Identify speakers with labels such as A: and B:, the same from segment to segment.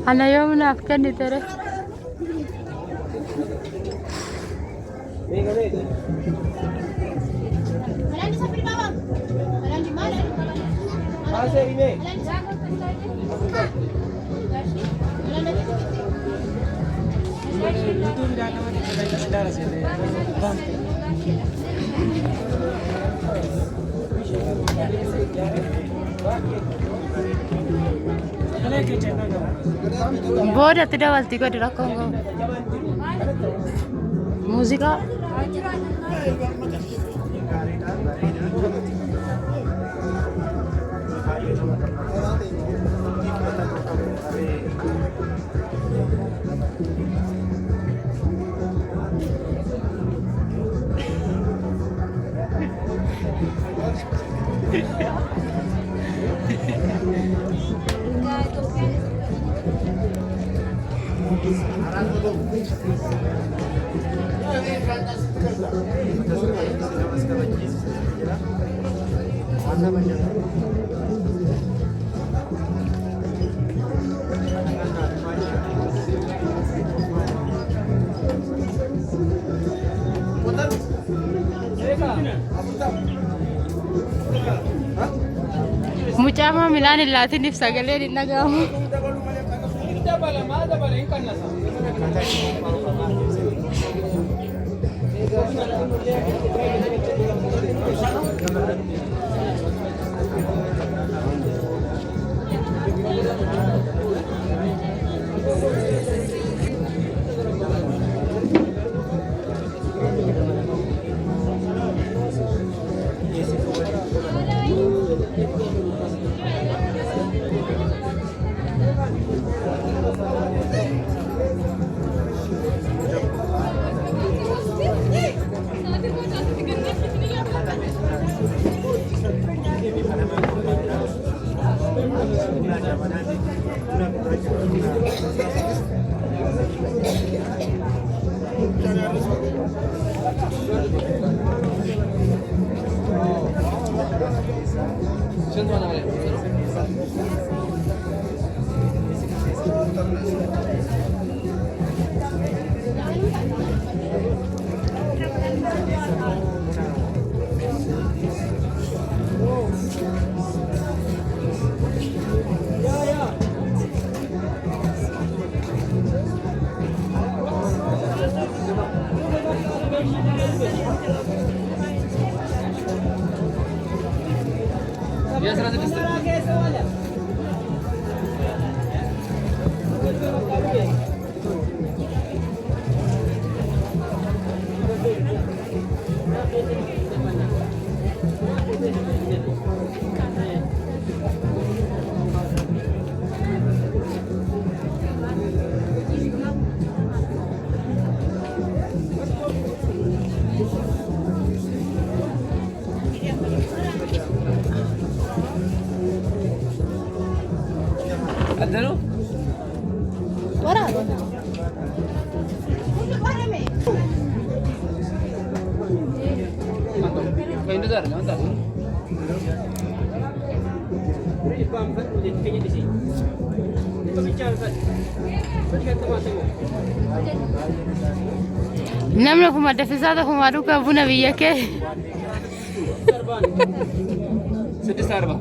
A: أنا يوم نافكني ترى. Bodoh tidak walti kau dilakukan kau. Musika. Mucama Milan Latin if Sagale in Nagam.
B: Adano?
A: Wala.
B: May indodar, mantap.
A: Namna kuma tafisada kuma ruka buna biyake.
B: Sedih sarba.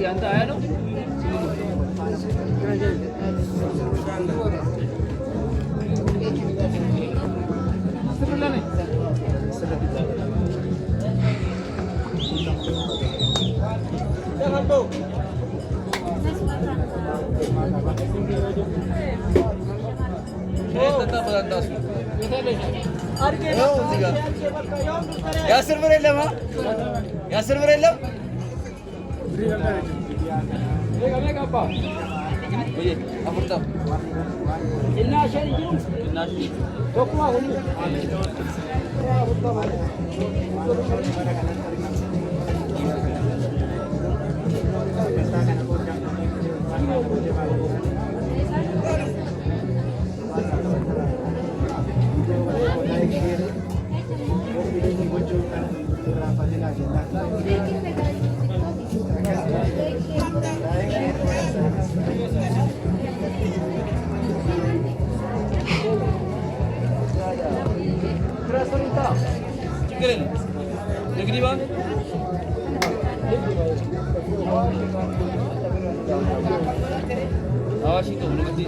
B: Yang tak ada. Yasir berelem ha? Yasir berelem? Lega apa? Oye, apa tu? Inna syari jirum. Inna syari. Dokma huni. Negeri bang? Awas itu, negeri.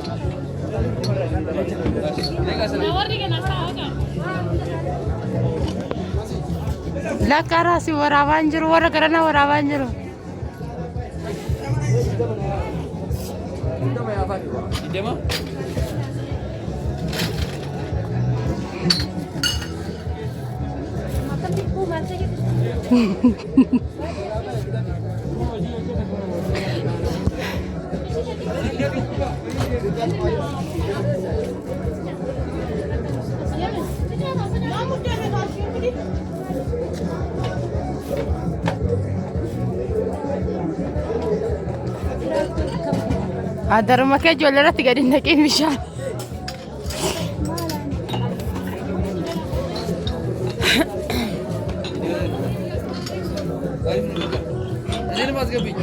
A: Lakara si waraabaan jiru warra garana waraabaan jiru.
B: Ide mah?
A: Ada rumah kayak jualan tiga di nakin bisa.
B: Ini mas gabi.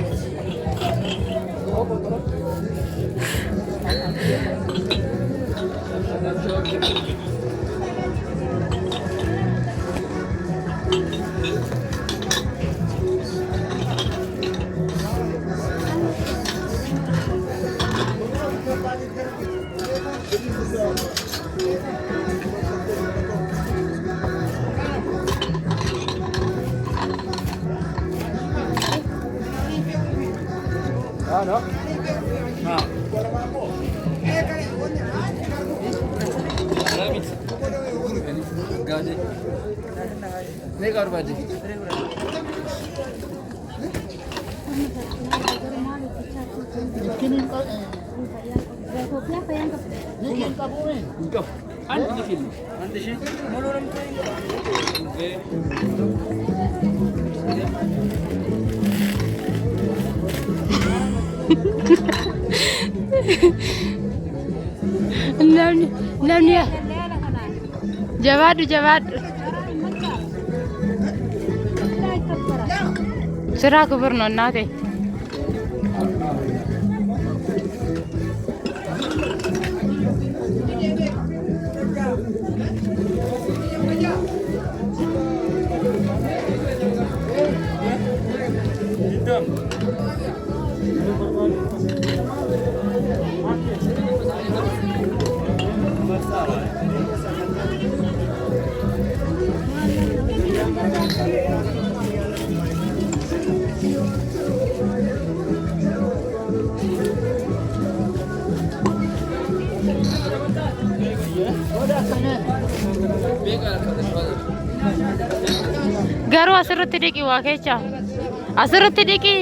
B: Ano? Ha. Maraming. Gaji. Naik kau baji. Engkau. Anti sini. Anti sini. Muluran kau. Okay.
A: Namanya Jawad Serah gubernur nanti. Garu asirratti dhiqi waa kecha asirratti dhiqi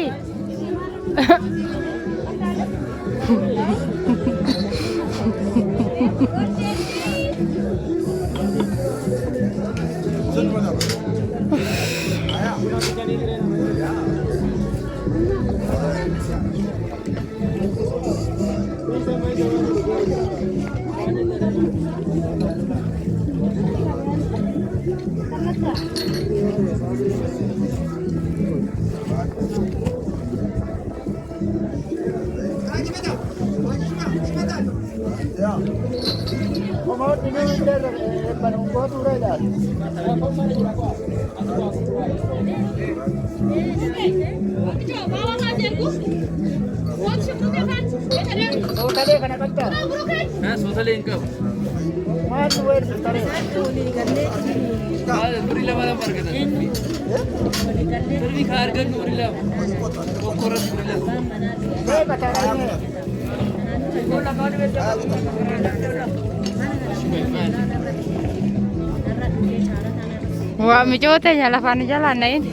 A: Wah, mijote ya lafan jalan na ini.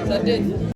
B: Sadin.